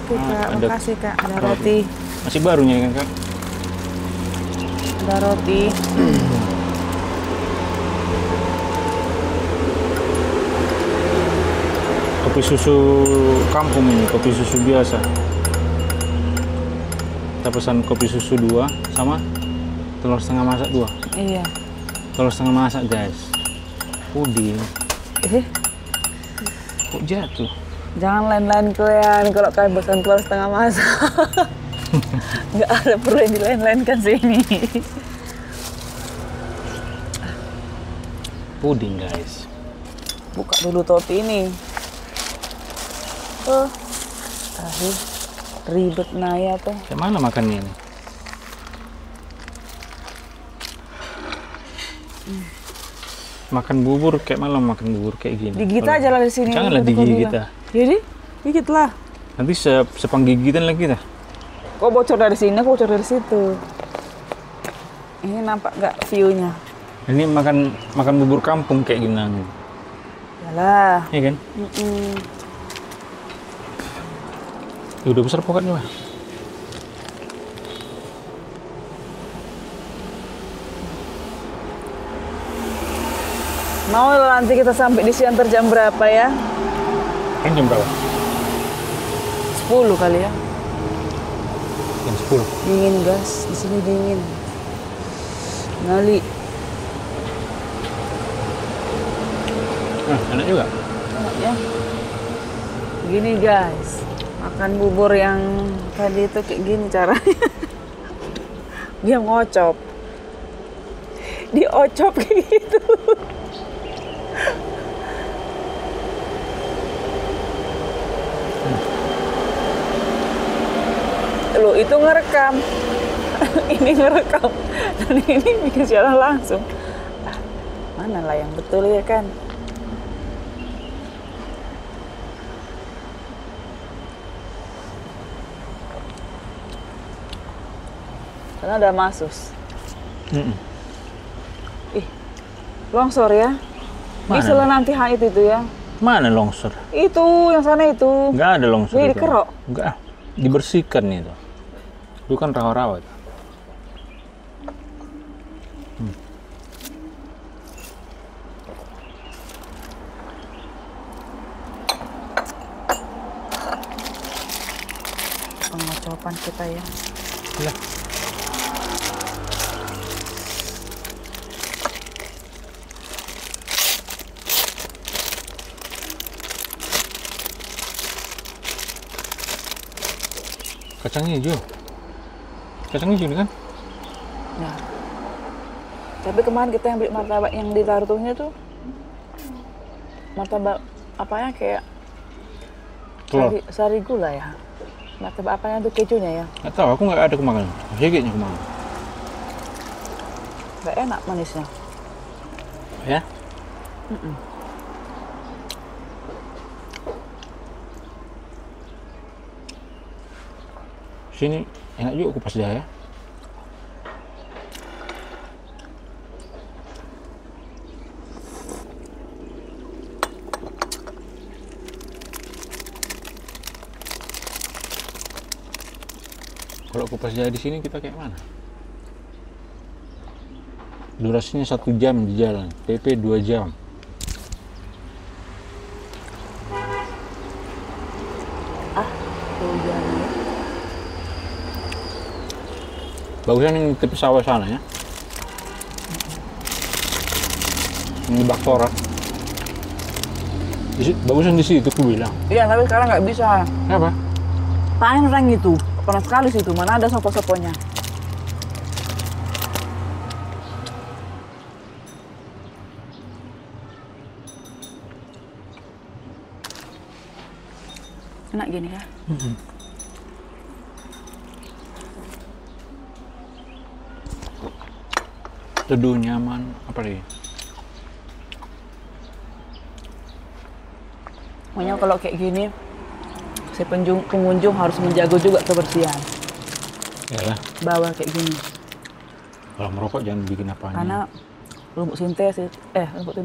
Oke Kak, makasih Kak. Ada roti. Masih barunya kan Kak? Ada roti. Kopi susu kampung ini, kopi susu biasa. Kita pesan kopi susu 2 sama telur setengah masak 2. Iya. Telur setengah masak guys. Puding. Kok jatuh? Jangan lain-lain kalian kalau kalian pesan telur setengah masak. Nggak ada perlu yang dilain-lainkan sini. Puding guys. Buka dulu topi ini. Oh, ribet naya tuh. Kayak mana makannya ini? Makan bubur kayak mana makan bubur kayak gini? Digigit aja lah di sini. Janganlah digigit kita. Jadi, gigit lah. Nanti sepenggigitan lagi kita. Kok bocor dari sini, kok bocor dari situ. Ini nampak nggak view-nya? Ini makan bubur kampung kayak gini. Yalah. Iya kan? Ya, udah besar pokoknya mah. Mau nanti kita sampai di Siantar jam berapa ya? Kan jam berapa? 10 kali ya. Jam 10. Dingin gas, di sini dingin. Ngali. Nah, enak juga. Enak ya. Gini guys, makan bubur yang tadi itu kayak gini caranya. Dia ngocop. Diocop kayak gitu. Loh, itu ngerekam. Ini ngerekam. Dan ini bikin siaran langsung. Mana lah yang betul ya kan? Karena ada masus. Ih, longsor ya? Bisa lah nanti itu ya. Mana longsor? Itu, yang sana itu. Nggak ada longsor. Ini dikerok? Nggak, dibersihkan itu. Itu kan rawa-rawa. Pengocopan kita ya. Lah. Kacang hijau. Kacang hijau ini kan? Ya. Tapi kemarin kita yang beli martabak yang di Tartuhnya tuh martabak apanya kayak sari gula ya. Martabak apanya tuh kejunya ya? Nggak tahu, aku nggak ada kemarin. Sedikitnya kemarin. Nggak enak manisnya. Ya? Sini enak juga kupas jahe. Kalau kupas jahe di sini kita kayak mana? Durasinya 1 jam di jalan, PP 2 jam. Bagusnya yang tepi sawah sana ya. Ini Baktora. Bagusnya di situ aku bilang. Iya, tapi sekarang nggak bisa. Kenapa? Panen orang itu. Panas sekali situ. Mana ada sopo-soponya. Enak gini ya? Teduh, nyaman, apa lagi? Makanya kalau kayak gini, si pengunjung harus menjaga juga kebersihan. Yalah. Bawah kayak gini. Kalau merokok jangan bikin apanya. Karena rumput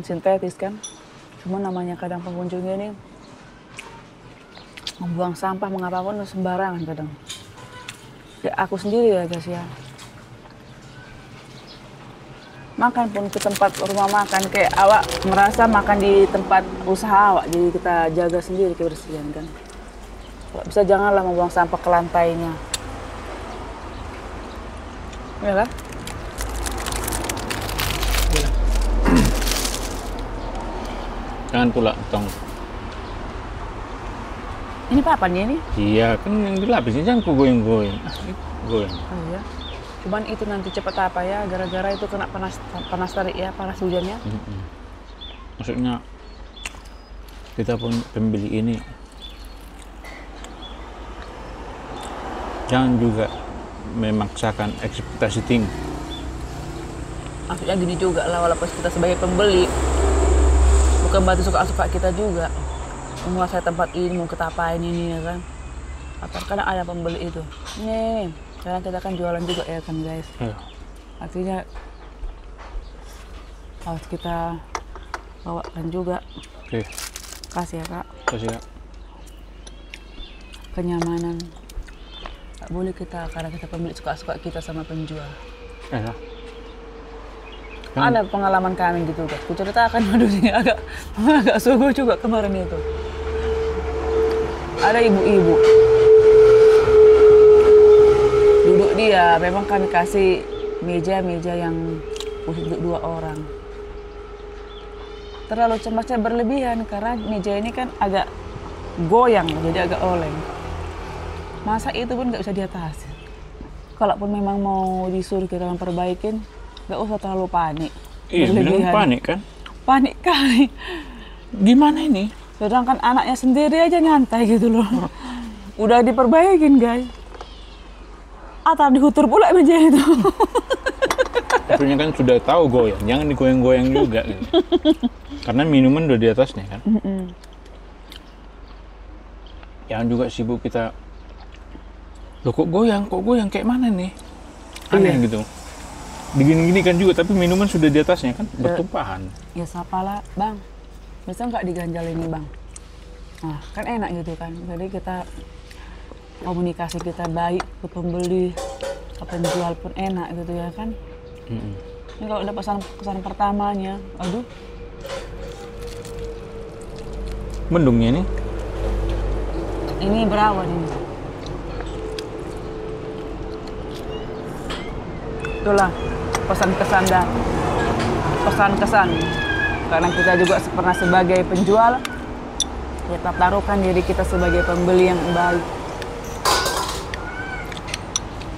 sintetis kan. Cuma namanya kadang pengunjungnya ini Membuang sampah mengapapun sembarangan kadang. Ya, aku sendiri ya guys ya. Makan pun ke tempat rumah makan, kayak awak merasa makan di tempat usaha awak, jadi kita jaga sendiri kebersihan kan. Kalau bisa janganlah membuang sampah ke lantainya. Ya kan? Jangan pula tong. Ini papannya ini? Iya, kan yang dilapisin jangan ku goyang-goyang. Goyang. Oh iya. Cuman itu nanti cepat apa ya, gara-gara itu kena panas terik ya, panas hujannya. Maksudnya kita pun pembeli ini jangan juga memaksakan ekspektasi tinggi. Maksudnya gini juga lah, walaupun kita sebagai pembeli, bukan berarti suka-suka kita juga. Menguasai tempat ini, mau kita apain ini ya kan. Apa kadang ada pembeli itu. Nih, karena kita kan jualan juga ya kan guys. Iya. Artinya harus kita bawakan juga. Oke, Kasih ya kak, kasih Kak. kenyamanan. Tak boleh kita, karena kita pembeli suka-suka kita sama penjual. Ya. Kan Ada pengalaman kami gitu guys. Ku ceritakan aduh ini agak sungguh juga kemarin itu. Ada ibu-ibu duduk dia, memang kami kasih meja yang khusus untuk 2 orang. Terlalu cemasnya berlebihan karena meja ini kan agak goyang, jadi agak oleng. Masa itu pun nggak bisa diatasi. Kalaupun memang mau disuruh kita memperbaikin, nggak usah terlalu panik. iya, bilang panik kan? Panik kali. Gimana ini? Sedangkan anaknya sendiri aja nyantai gitu loh. Udah diperbaikin guys. Atau dihutur pula meja itu. Maksudnya kan sudah tahu goyang, jangan digoyang-goyang juga gitu. Karena minuman udah di atasnya kan. Jangan juga sibuk kita, loh kok goyang kayak mana nih? Aneh gitu. Digini-gini kan juga, tapi minuman sudah di atasnya kan, bertumpahan. Ya sapalah bang, bisa nggak diganjal ini bang? Nah kan enak gitu kan. Jadi kita komunikasi kita baik ke pembeli, ke penjual pun enak gitu ya kan. Ini kalau udah pesan pertamanya, aduh. Mendungnya nih. Ini berawan ini. Itulah pesan-kesan dah. Pesan-kesan. Karena kita juga pernah sebagai penjual, kita taruhkan diri kita sebagai pembeli yang baik.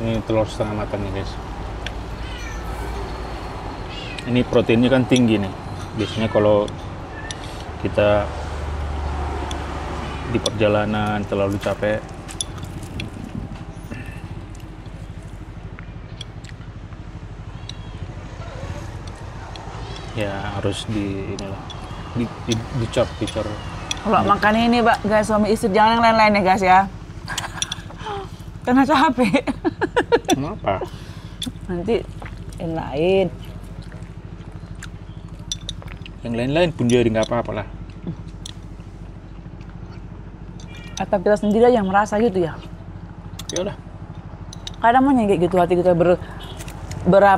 Ini telur setengah matang nih guys. Ini proteinnya kan tinggi nih. Biasanya kalau kita di perjalanan terlalu capek, ya harus dicor. Kalau makan ini Pak, guys, suami istri jangan yang lain-lain ya guys ya. Karena capek. Kenapa? Nanti yang lain. Yang lain-lain pun jadi nggak apa-apa lah. Atau kita sendiri aja yang merasa gitu ya. Ya udah. Kadang mah kayak gitu hati kita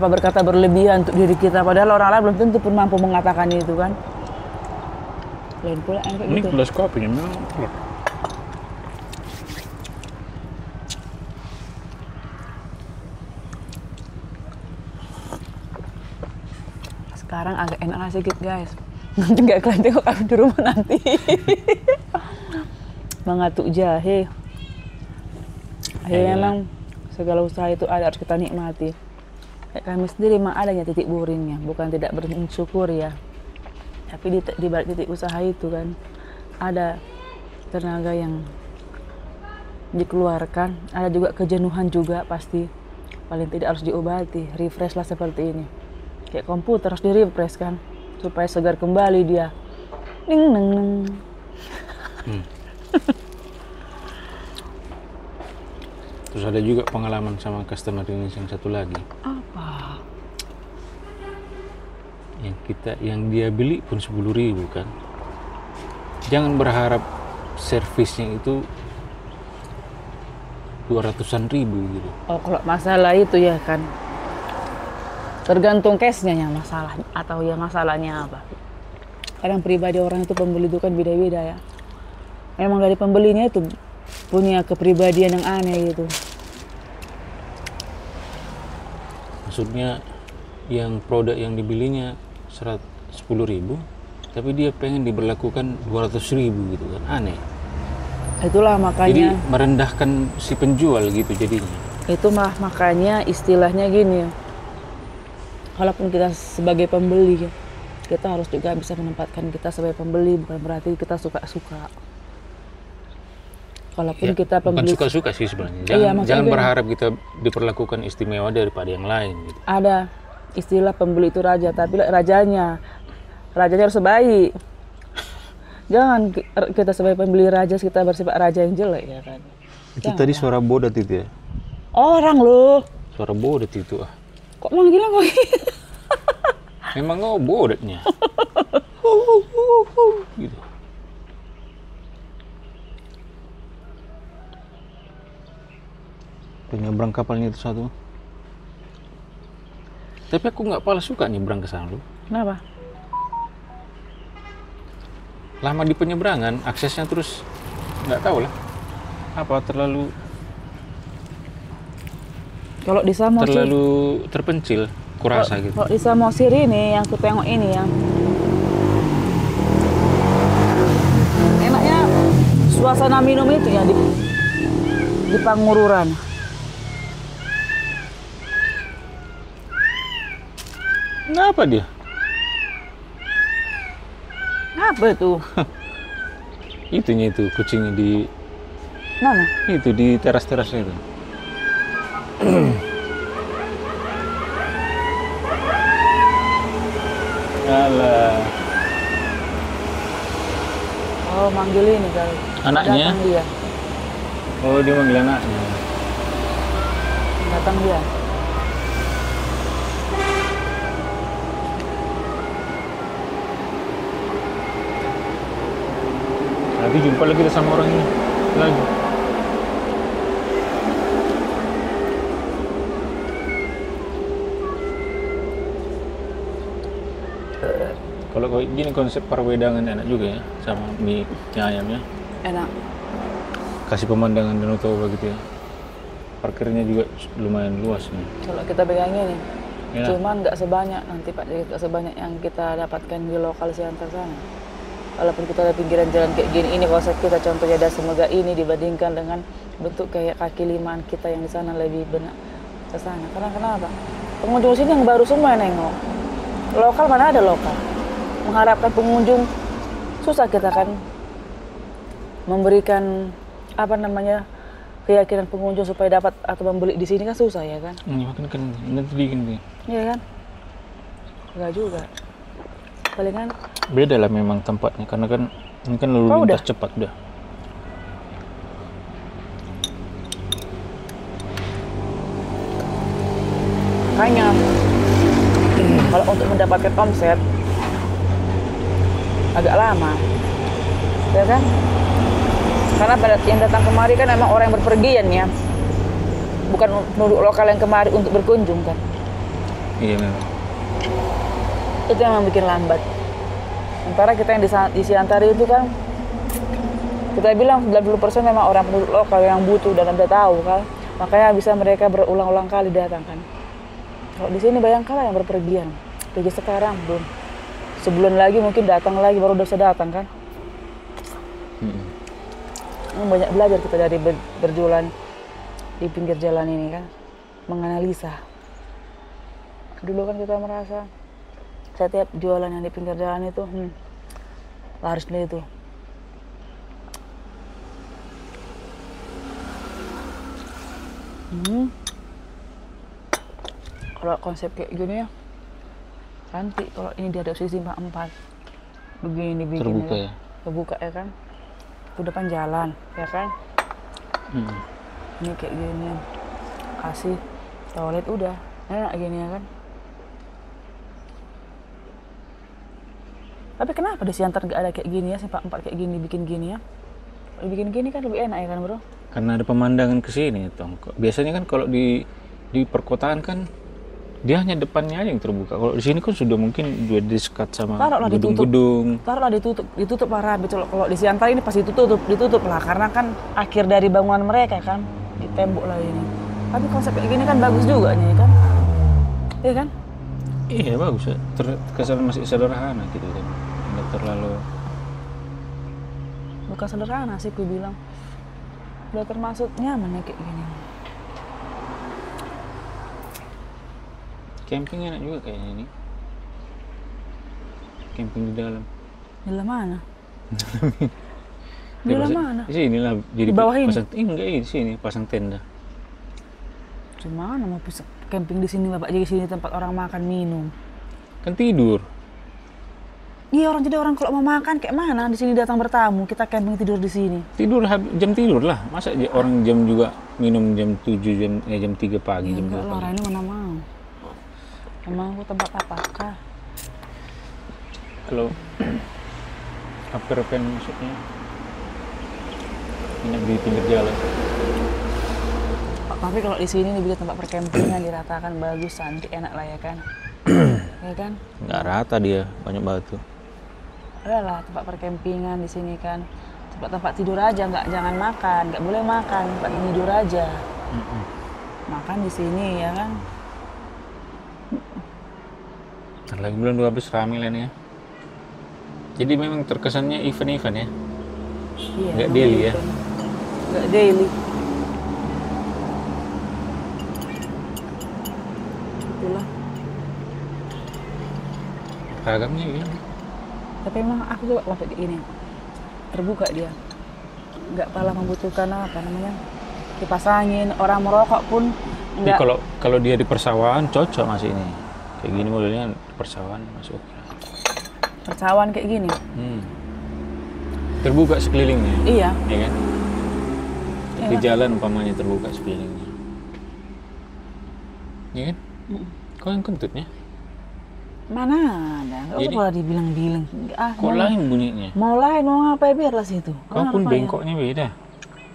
berkata berlebihan untuk diri kita, padahal orang lain belum tentu pun mampu mengatakan itu kan. Lain pula yang kayak Ini gitu. gelas kopinya memang telur. Sekarang agak enak sedikit guys. Nanti nggak kalian tengok kami di rumah nanti. Mengatuk jahe. Akhirnya memang segala usaha itu ada, harus kita nikmati. Kayak kami sendiri memang adanya titik burinnya, bukan tidak bersyukur ya. Tapi di balik titik usaha itu kan ada tenaga yang dikeluarkan, ada juga kejenuhan juga pasti. Paling tidak harus diobati, refresh lah seperti ini. Kayak komputer harus di-refresh kan, supaya segar kembali dia. Ning neng neng. Terus ada juga pengalaman sama customer ini yang satu lagi. Apa? Yang dia beli pun 10.000 kan. Jangan berharap servisnya itu 200-an ribu gitu. Oh, kalau masalah itu ya kan tergantung case-nya yang masalah atau ya masalahnya apa. Kadang pribadi orang itu pembeli itu kan beda-beda ya. Memang dari pembelinya itu punya kepribadian yang aneh gitu. Maksudnya yang produk yang dibelinya 10.000, tapi dia pengen diberlakukan 200.000 gitu kan, aneh. Itulah Jadi makanya merendahkan si penjual gitu jadinya. makanya istilahnya gini. Walaupun kita sebagai pembeli, kita harus juga bisa menempatkan kita sebagai pembeli, bukan berarti kita suka-suka. Walaupun Ya, kita bukan pembeli suka-suka sih sebenarnya. Iya, Jangan, maksudnya jangan gini. berharap kita diperlakukan istimewa daripada yang lain gitu. Ada istilah pembeli itu raja, tapi rajanya harus baik. Jangan kita sebagai pembeli raja kita bersifat raja yang jelek ya kan. Itu tadi suara bodat itu ya? Orang loh, Suara bodat itu ah. kok manggilnya kok gitu? Memang bodatnya. Gitu. Penyeberang kapalnya itu satu. Tapi aku nggak pala suka nyebrang ke sana lu. Kenapa? Lama di penyeberangan, aksesnya terus nggak tahu lah. Apa terlalu Kalau di Samosir, terlalu terpencil, kurasa gitu. kalau di Samosir ini yang aku tengok ini ya, enaknya suasana minum itu ya di Pangururan. Kenapa dia? Apa itu? Itunya itu kucingnya di Mana? itu di teras-terasnya itu. Alah. Oh, manggil ini kali. Anaknya? Datang dia. Oh, dia manggil anaknya. Datang dia. Nanti jumpa lagi kita sama orang ini lagi. Kalau kayak gini konsep perwedangan enak juga ya, sama mie ayamnya. Enak. Kasih pemandangan Danau Toba gitu ya. Parkirnya juga lumayan luas nih. Kalau kita pegangnya nih, Ya. cuman nggak sebanyak nanti Pak, jadi nggak sebanyak yang kita dapatkan di lokal Siantar sana. Walaupun kita ada pinggiran jalan kayak gini, ini konsep kita contohnya ada semoga ini dibandingkan dengan bentuk kayak kaki limaan kita yang di sana lebih benar ke sana. Karena kenapa? Pengunjung sini yang baru semua yang nengok. Lokal mana ada lokal? Mengharapkan pengunjung susah kita kan memberikan apa namanya keyakinan pengunjung supaya dapat atau membeli di sini kan susah ya kan? Ini makin kan nanti dingin nih. Iya kan? Enggak juga. Palingan Beda lah memang tempatnya karena kan ini kan lalu Oh, lintas udah? cepat udah. makanya kalau untuk mendapatkan omset agak lama, ya kan? Karena pada yang datang kemari kan emang orang yang berpergian ya, bukan penduduk lokal yang kemari untuk berkunjung kan. Iya memang. Itu yang bikin lambat. Sementara kita yang di Siantari itu kan kita bilang 90% memang orang penduduk lokal yang butuh dan udah tahu kan, makanya bisa mereka berulang-ulang kali datang kan. Kalau di sini bayangkanlah yang berpergian, pergi sekarang belum sebulan lagi mungkin datang lagi baru udah bisa datang kan. Banyak belajar kita dari berjualan di pinggir jalan ini kan, menganalisa. Dulu kan kita merasa setiap jualan yang di pinggir jalan itu laris nih itu. Kalau konsep kayak gini ya cantik. Kalau ini diadopsi simpang 4 begini dibikin Terbuka ya. terbuka ya kan, itu depan jalan ya kan. Ini kayak gini kasih toilet udah enak gini ya kan. Tapi kenapa di Siantar nggak ada kayak gini ya, simpang 4 kayak gini bikin gini ya? Kalau bikin gini kan lebih enak ya kan bro? Karena ada pemandangan ke sini, Tong. Biasanya kan kalau di perkotaan kan dia hanya depannya aja yang terbuka. Kalau di sini kan sudah mungkin sudah disekat sama Taruhlah gedung-gedung. Taruhlah ditutup lah. Betul. Kalau di Siantar ini pasti ditutup lah, karena kan akhir dari bangunan mereka kan, di tembok lah ini. Tapi konsep kayak gini kan bagus juga nih kan, iya kan? Iya bagus, ya. Terkesan masih sederhana gitu kan, nggak terlalu. Bukan sederhana sih, gue bilang. Udah termasuk nyaman ya kayak gini. Camping enak juga kayaknya ini. Camping di dalam. Di dalam mana? Di Ya, dalam pasang- mana? Di sini lah. Jadi Di bawah ini? Pasang, enggak di sini pasang tenda. Gimana mau bisa camping di sini Bapak? Jadi sini tempat orang makan minum. Kan tidur. Iya jadi orang kalau mau makan kayak mana? Di sini datang bertamu, kita camping tidur di sini. Tidur jam tidur lah. Masa orang jam juga minum jam 7 jam 3 pagi Ya, jam enggak 2 lah, pagi. ini mana mau. Emang aku tempat apakah? Kalau upper maksudnya nginep di pinggir jalan. Tapi kalau di sini dibikin tempat perkempingan diratakan bagus, cantik, enak lah ya kan? Ya kan? Nggak rata dia, banyak batu. Ada lah tempat perkempingan di sini kan. Tempat tidur aja, jangan makan, nggak boleh makan, tempat tidur aja. Makan di sini ya kan? Ntar lagi bulan 12 ramai lah nih ya. Jadi memang terkesannya event-event ya. Iya. Nggak emang daily gitu. ya? Nggak daily. Itulah. Ragamnya gitu. Tapi emang aku juga pakai kayak gini. Terbuka dia. Nggak pala membutuhkan apa namanya, kipas angin. Orang merokok pun Tapi nggak. kalau dia di persawahan cocok masih ini. Kayak gini modelnya di persawahan masuk. Percawan kayak gini. Terbuka sekelilingnya. Iya. Ya kan? Iya. Di jalan umpamanya terbuka sekelilingnya. Ya kan? Kau yang kentutnya? Mana ada? Nggak usah Jadi- pala dibilang-bilang. Kok lain bunyinya? Mau lain, mau apa ya biarlah situ. Kau pun bengkoknya beda.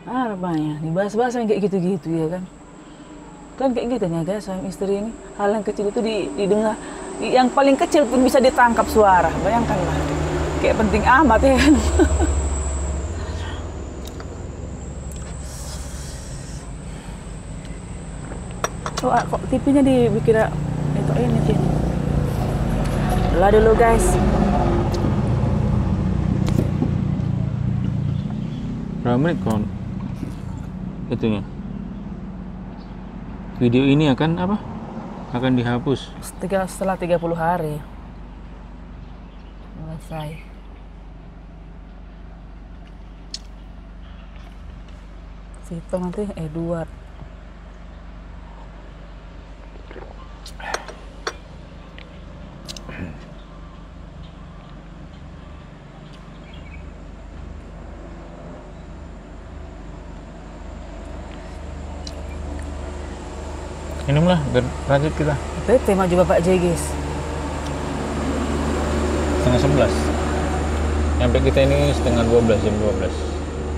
Rupanya dibahas-bahas yang kayak gitu-gitu ya kan. Kan kayak gitu nih guys, suami istri ini. Hal yang kecil itu didengar. Yang paling kecil pun bisa ditangkap suara. Bayangkanlah. Kayak penting amat ya kan. Kok TV-nya dibikin itu ini sini. Lah dulu guys. Berapa menit kon? Itunya. Video ini akan apa? Akan dihapus. Setelah 30 hari. Selesai. Situ nanti Edward. Minumlah, biar lanjut kita. Itu tema juga Pak Jegis. Setengah 11. Nyampe kita ini setengah 12, jam 12.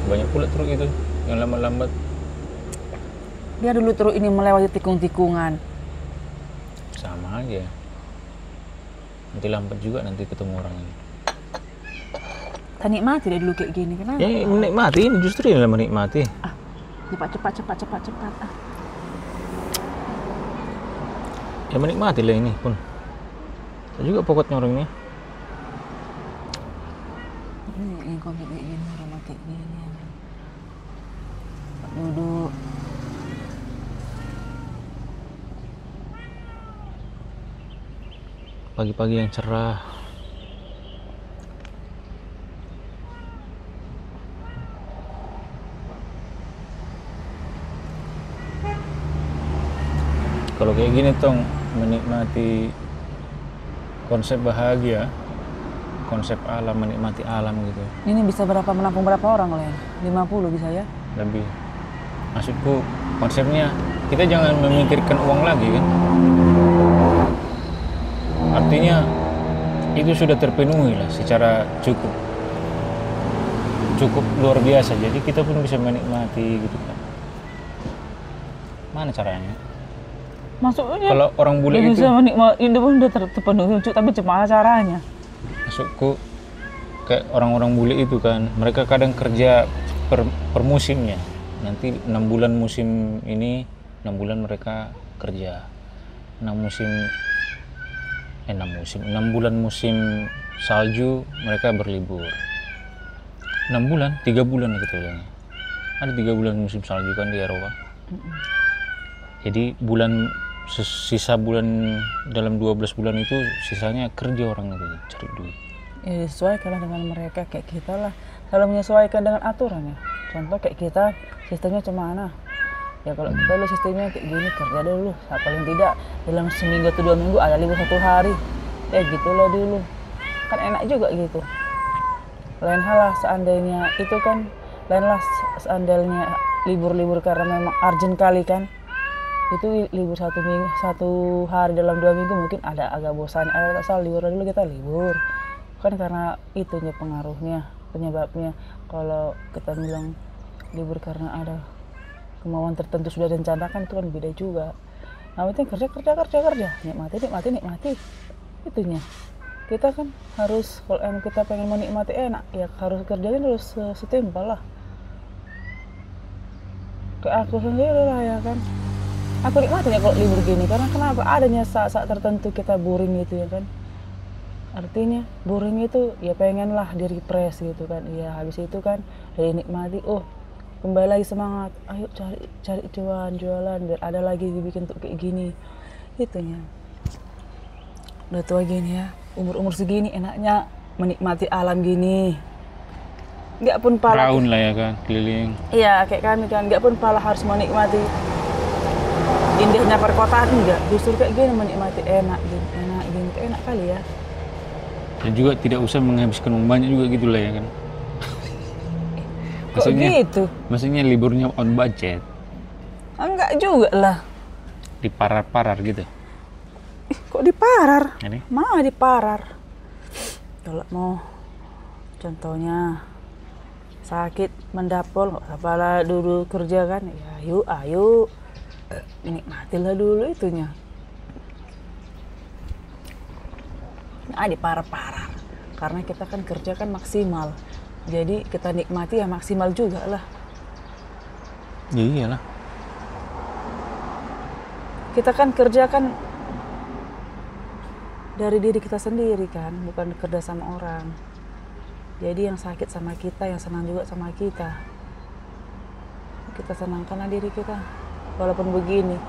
Banyak pula truk itu yang lambat-lambat. Dia dulu terus ini melewati tikung-tikungan. Sama aja. Nanti lambat juga nanti ketemu orang ini. Tak nikmati dia dulu kayak gini. Kenapa? Ya menikmati, ini justru yang menikmati. Cepat. Ya menikmati lah ini pun. Saya juga pokoknya orang ini. Ini komik kayak gini, rumah kayak gini. Duduk. Pagi-pagi yang cerah. Kalau kayak gini Tong, menikmati konsep bahagia, konsep alam, menikmati alam gitu. Ini bisa menampung berapa orang Len? 50 bisa ya? Lebih, maksudku konsepnya kita jangan memikirkan uang lagi kan. Artinya itu sudah terpenuhi lah secara cukup. cukup luar biasa, jadi kita pun bisa menikmati gitu kan. Mana caranya? Maksudnya Kalau orang bule dia itu bisa menikmati, itu pun udah terpenuhi, Cuk, tapi gimana caranya? masukku kayak orang-orang bule itu kan, mereka kadang kerja per musimnya. Nanti 6 bulan musim ini, 6 bulan mereka kerja. 6 bulan musim salju mereka berlibur. 6 bulan, 3 bulan kita bilangnya. Ada 3 bulan musim salju kan di Eropa. Jadi sisa bulan dalam 12 bulan itu sisanya kerja orang itu cari duit. Ya disesuaikanlah dengan mereka, kayak kita lah selalu menyesuaikan dengan aturan ya. Contoh kayak kita sistemnya cemana ya, kalau kita dulu sistemnya kayak gini, kerja dulu paling tidak dalam seminggu atau 2 minggu ada libur 1 hari ya, gitulah dulu kan enak juga gitu. Lain hal lah seandainya itu kan, lain lah seandainya libur-libur karena memang urgent kali kan, itu libur 1 minggu 1 hari dalam 2 minggu mungkin ada agak bosan, ada asal libur dulu kita libur kan, karena itunya pengaruhnya, penyebabnya. Kalau kita bilang libur karena ada kemauan tertentu sudah direncanakan, itu kan beda juga. Nah, penting kerja, nikmati itunya. Kita kan harus, kalau emang kita pengen menikmati enak ya harus kerjanya harus setimpal lah. Kayak aku sendiri lah ya kan, aku nikmatin ya kalau libur gini, karena kenapa, adanya saat-saat tertentu kita boring gitu ya kan. Artinya boring itu ya pengen lah di refresh gitu kan. Iya, habis itu kan ya nikmati, oh kembali lagi semangat, ayo cari cuan, jualan biar ada lagi dibikin tuh kayak gini itunya. Udah tua gini ya, umur segini enaknya menikmati alam gini, nggak pun pala Raun lah ya kan, keliling. iya kayak kami kan, nggak pun pala harus menikmati indahnya perkotaan, enggak, justru kayak gini menikmati enak kali ya. Dan juga tidak usah menghabiskan uang banyak juga gitu lah ya kan. Maksudnya liburnya on budget. Enggak juga lah. Diparar-parar gitu. Kok diparar? Ini? Mana diparar? Kalau mau contohnya sakit mendapol, nggak apa lah dulu kerja kan, ya ayo nikmatilah dulu itunya. Diparar-parar karena kita kan kerja kan maksimal, jadi kita nikmati ya maksimal juga lah. Ya iyalah, kita kan kerja kan dari diri kita sendiri kan, bukan kerja sama orang. Jadi yang sakit sama kita, yang senang juga sama kita. Kita senangkanlah diri kita walaupun begini.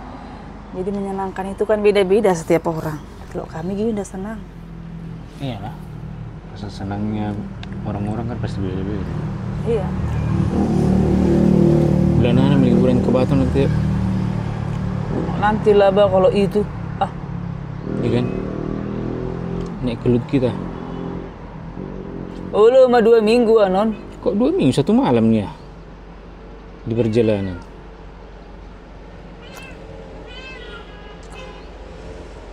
Jadi menyenangkan itu kan beda-beda setiap orang. Kalau kami gini udah senang. iyalah. Rasa senangnya orang-orang kan pasti beda-beda. Iya. Bulan liburan ke Batu nanti ya? Nantilah bah kalau itu. Iya kan? Naik kelut kita. Oh lu mah 2 minggu anon. Kok 2 minggu 1 malamnya di perjalanan?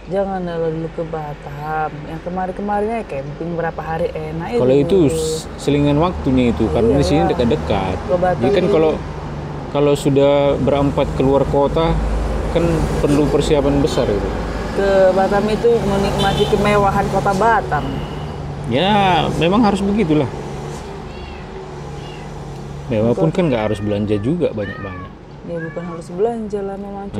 Jangan dulu ke Batam. Yang kemarin-kemarinnya camping berapa hari enak. Kalau itu selingan waktunya itu, karena di sini dekat-dekat. Jadi kan kalau sudah berempat keluar kota kan perlu persiapan besar itu. Ke Batam itu menikmati kemewahan kota Batam. Ya, memang harus begitulah. Mewah pun kan nggak harus belanja juga banyak-banyak. Ya bukan harus belanja lah memang.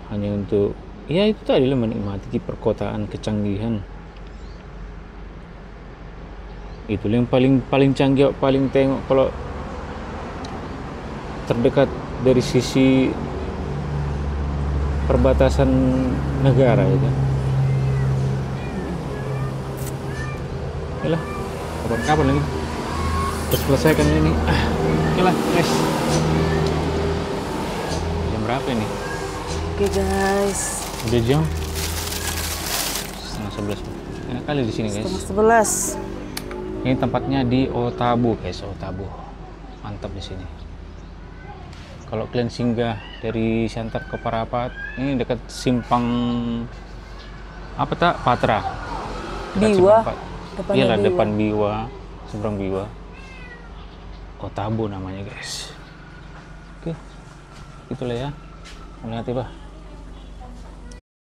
Hanya untuk ya itu tadi lah, menikmati perkotaan, kecanggihan. Itu yang paling canggih, paling tengok kalau terdekat dari sisi perbatasan negara itu. Yalah, kapan-kapan lagi terus selesaikan ini. Yalah, guys. Jam berapa ini? Oke guys. Udah jam 10:30. Enak kali di sini guys. 10:30. Ini tempatnya di Otabo guys, Otabo. Mantap di sini. Kalau kalian singgah dari Siantar ke Parapat, ini dekat simpang apa tak? Patra. Biwa. Iyalah, depan Biwa, seberang Biwa. Otabu namanya guys. Oke, itulah ya. Mulai hati bah.